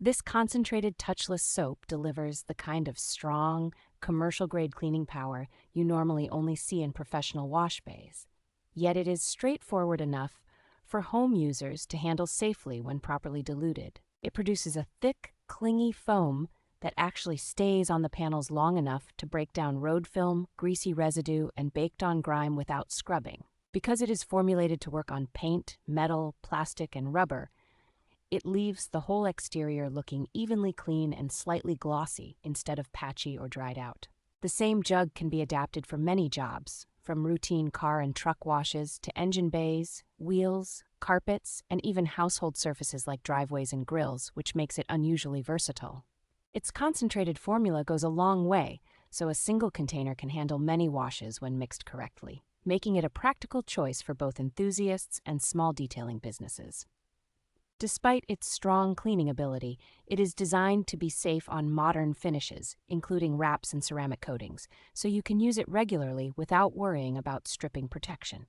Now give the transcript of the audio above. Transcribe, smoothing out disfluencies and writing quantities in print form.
This concentrated touchless soap delivers the kind of strong, commercial-grade cleaning power you normally only see in professional wash bays. Yet it is straightforward enough for home users to handle safely when properly diluted. It produces a thick, clingy foam that actually stays on the panels long enough to break down road film, greasy residue, and baked-on grime without scrubbing. Because it is formulated to work on paint, metal, plastic, and rubber, it leaves the whole exterior looking evenly clean and slightly glossy instead of patchy or dried out. The same jug can be adapted for many jobs, from routine car and truck washes to engine bays, wheels, carpets, and even household surfaces like driveways and grills, which makes it unusually versatile. Its concentrated formula goes a long way, so a single container can handle many washes when mixed correctly, making it a practical choice for both enthusiasts and small detailing businesses. Despite its strong cleaning ability, it is designed to be safe on modern finishes, including wraps and ceramic coatings, so you can use it regularly without worrying about stripping protection.